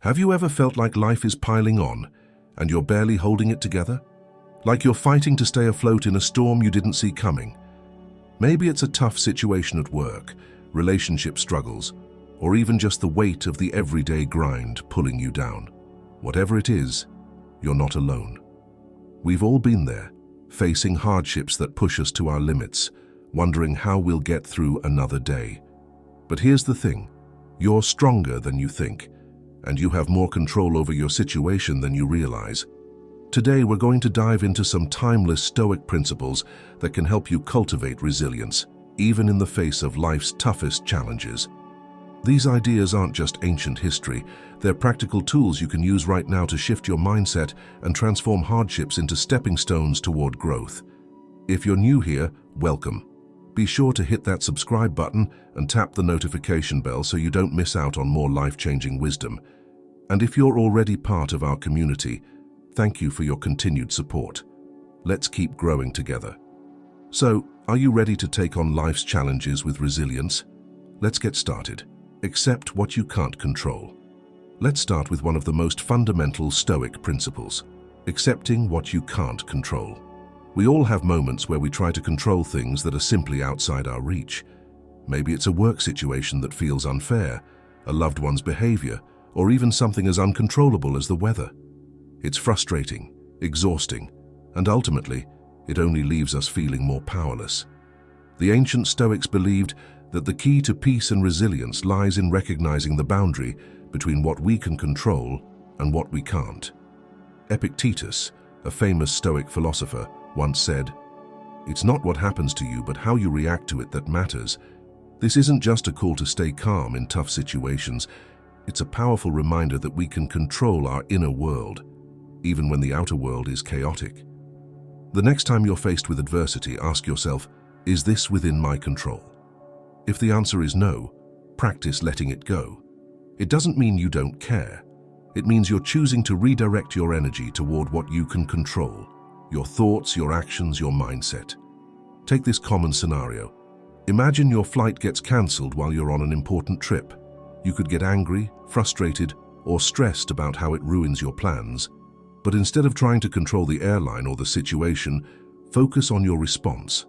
Have you ever felt like life is piling on and you're barely holding it together? Like you're fighting to stay afloat in a storm you didn't see coming? Maybe it's a tough situation at work, relationship struggles, or even just the weight of the everyday grind pulling you down. Whatever it is, you're not alone. We've all been there, facing hardships that push us to our limits, wondering how we'll get through another day. But here's the thing, you're stronger than you think, and you have more control over your situation than you realize. Today, we're going to dive into some timeless Stoic principles that can help you cultivate resilience, even in the face of life's toughest challenges. These ideas aren't just ancient history, they're practical tools you can use right now to shift your mindset and transform hardships into stepping stones toward growth. If you're new here, welcome. Be sure to hit that subscribe button and tap the notification bell so you don't miss out on more life-changing wisdom. And if you're already part of our community, thank you for your continued support. Let's keep growing together. So, are you ready to take on life's challenges with resilience? Let's get started. Accept what you can't control. Let's start with one of the most fundamental Stoic principles, accepting what you can't control. We all have moments where we try to control things that are simply outside our reach. Maybe it's a work situation that feels unfair, a loved one's behavior, or even something as uncontrollable as the weather. It's frustrating, exhausting, and ultimately, it only leaves us feeling more powerless. The ancient Stoics believed that the key to peace and resilience lies in recognizing the boundary between what we can control and what we can't. Epictetus, a famous Stoic philosopher, once said, "It's not what happens to you, but how you react to it that matters." This isn't just a call to stay calm in tough situations. It's a powerful reminder that we can control our inner world, even when the outer world is chaotic. The next time you're faced with adversity, ask yourself, is this within my control? If the answer is no, practice letting it go. It doesn't mean you don't care. It means you're choosing to redirect your energy toward what you can control. Your thoughts, your actions, your mindset. Take this common scenario. Imagine your flight gets cancelled while you're on an important trip. You could get angry, frustrated, or stressed about how it ruins your plans. But instead of trying to control the airline or the situation, focus on your response.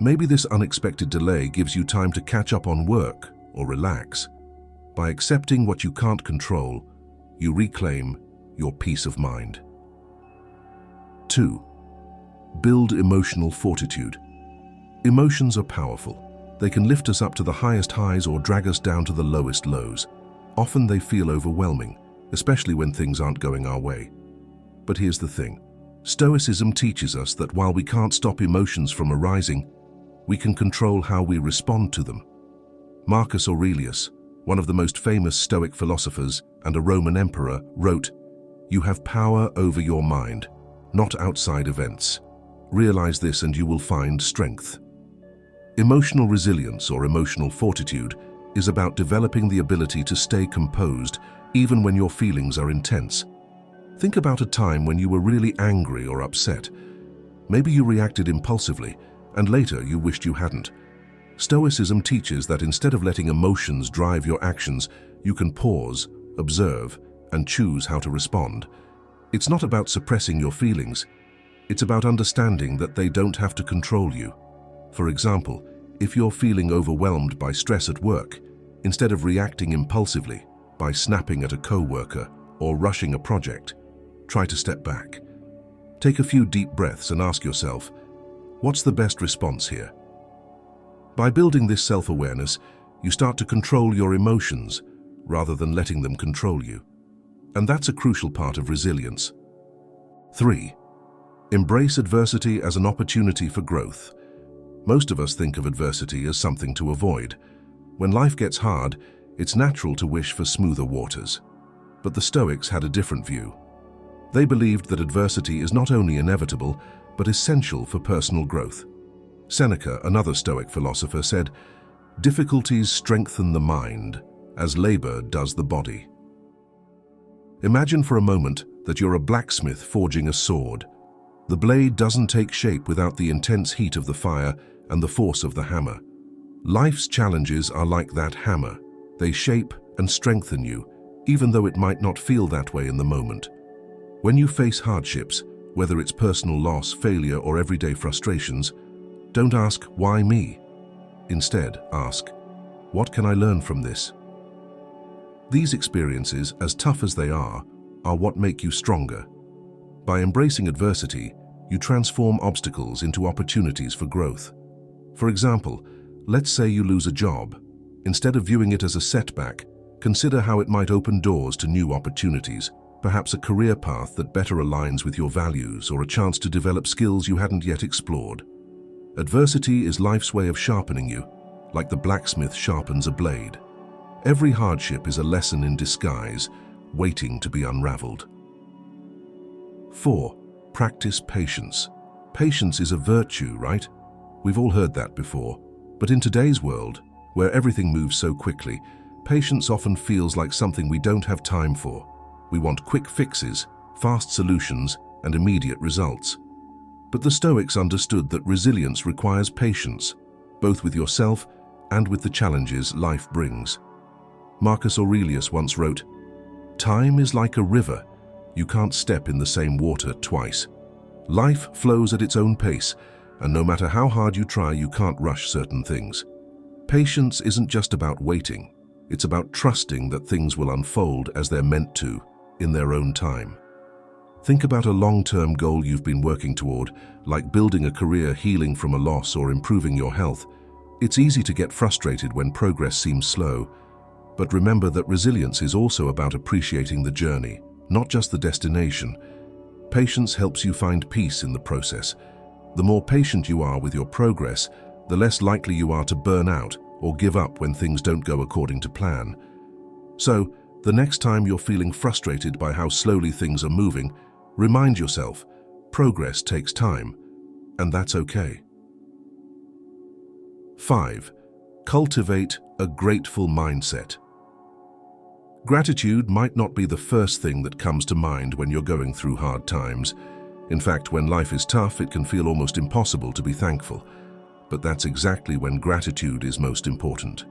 Maybe this unexpected delay gives you time to catch up on work or relax. By accepting what you can't control, you reclaim your peace of mind. 2. Build emotional fortitude. Emotions are powerful. They can lift us up to the highest highs or drag us down to the lowest lows. Often they feel overwhelming, especially when things aren't going our way. But here's the thing. Stoicism teaches us that while we can't stop emotions from arising, we can control how we respond to them. Marcus Aurelius, one of the most famous Stoic philosophers and a Roman emperor, wrote, "You have power over your mind, not outside events. Realize this and you will find strength." Emotional resilience or emotional fortitude is about developing the ability to stay composed even when your feelings are intense. Think about a time when you were really angry or upset. Maybe you reacted impulsively, and later you wished you hadn't. Stoicism teaches that instead of letting emotions drive your actions, you can pause, observe, and choose how to respond. It's not about suppressing your feelings. It's about understanding that they don't have to control you. For example, if you're feeling overwhelmed by stress at work, instead of reacting impulsively by snapping at a coworker or rushing a project, try to step back. Take a few deep breaths and ask yourself, what's the best response here? By building this self-awareness, you start to control your emotions rather than letting them control you. And that's a crucial part of resilience. 3. Embrace adversity as an opportunity for growth. Most of us think of adversity as something to avoid. When life gets hard, it's natural to wish for smoother waters. But the Stoics had a different view. They believed that adversity is not only inevitable, but essential for personal growth. Seneca, another Stoic philosopher, said, "Difficulties strengthen the mind, as labor does the body." Imagine for a moment that you're a blacksmith forging a sword. The blade doesn't take shape without the intense heat of the fire and the force of the hammer. Life's challenges are like that hammer. They shape and strengthen you, even though it might not feel that way in the moment. When you face hardships, whether it's personal loss, failure, or everyday frustrations, don't ask, "Why me?" Instead, ask, "What can I learn from this?" These experiences, as tough as they are what make you stronger. By embracing adversity, you transform obstacles into opportunities for growth. For example, let's say you lose a job. Instead of viewing it as a setback, consider how it might open doors to new opportunities, perhaps a career path that better aligns with your values or a chance to develop skills you hadn't yet explored. Adversity is life's way of sharpening you, like the blacksmith sharpens a blade. Every hardship is a lesson in disguise, waiting to be unraveled. 4. Practice patience. Patience is a virtue, right? We've all heard that before. But in today's world, where everything moves so quickly, patience often feels like something we don't have time for. We want quick fixes, fast solutions, and immediate results. But the Stoics understood that resilience requires patience, both with yourself and with the challenges life brings. Marcus Aurelius once wrote, "Time is like a river. You can't step in the same water twice. Life flows at its own pace, and no matter how hard you try, you can't rush certain things." Patience isn't just about waiting. It's about trusting that things will unfold as they're meant to, in their own time. Think about a long-term goal you've been working toward, like building a career, healing from a loss, or improving your health. It's easy to get frustrated when progress seems slow, but remember that resilience is also about appreciating the journey, not just the destination. Patience helps you find peace in the process. The more patient you are with your progress, the less likely you are to burn out or give up when things don't go according to plan. So, the next time you're feeling frustrated by how slowly things are moving, remind yourself, progress takes time, and that's okay. 5. Cultivate a grateful mindset. Gratitude might not be the first thing that comes to mind when you're going through hard times. In fact, when life is tough, it can feel almost impossible to be thankful. But that's exactly when gratitude is most important.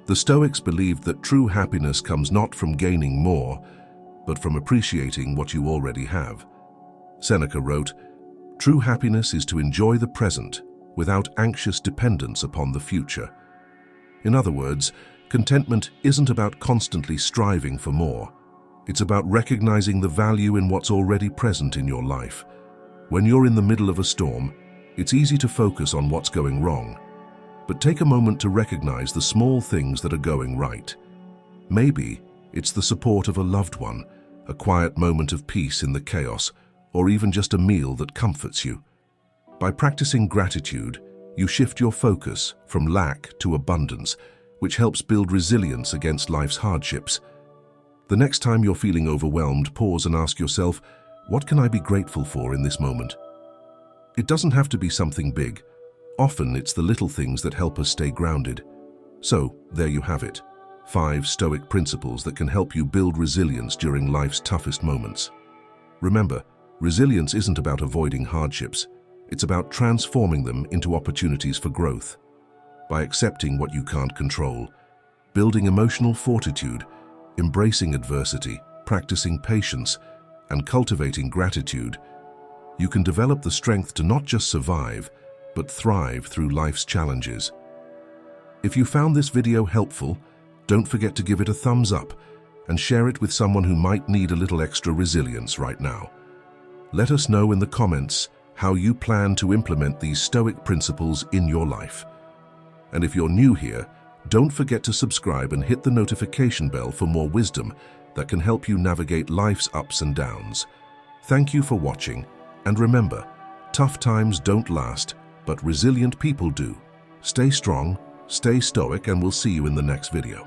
The Stoics believed that true happiness comes not from gaining more, but from appreciating what you already have. Seneca wrote, "True happiness is to enjoy the present without anxious dependence upon the future." In other words, contentment isn't about constantly striving for more. It's about recognizing the value in what's already present in your life. When you're in the middle of a storm, it's easy to focus on what's going wrong. But take a moment to recognize the small things that are going right. Maybe it's the support of a loved one, a quiet moment of peace in the chaos, or even just a meal that comforts you. By practicing gratitude, you shift your focus from lack to abundance, which helps build resilience against life's hardships. The next time you're feeling overwhelmed, pause and ask yourself, what can I be grateful for in this moment? It doesn't have to be something big. Often it's the little things that help us stay grounded. So, there you have it. 5 Stoic principles that can help you build resilience during life's toughest moments. Remember, resilience isn't about avoiding hardships. It's about transforming them into opportunities for growth. By accepting what you can't control, building emotional fortitude, embracing adversity, practicing patience, and cultivating gratitude, you can develop the strength to not just survive, but thrive through life's challenges. If you found this video helpful, don't forget to give it a thumbs up and share it with someone who might need a little extra resilience right now. Let us know in the comments how you plan to implement these Stoic principles in your life. And if you're new here, don't forget to subscribe and hit the notification bell for more wisdom that can help you navigate life's ups and downs. Thank you for watching, and remember, tough times don't last, but resilient people do. Stay strong, stay stoic, and we'll see you in the next video.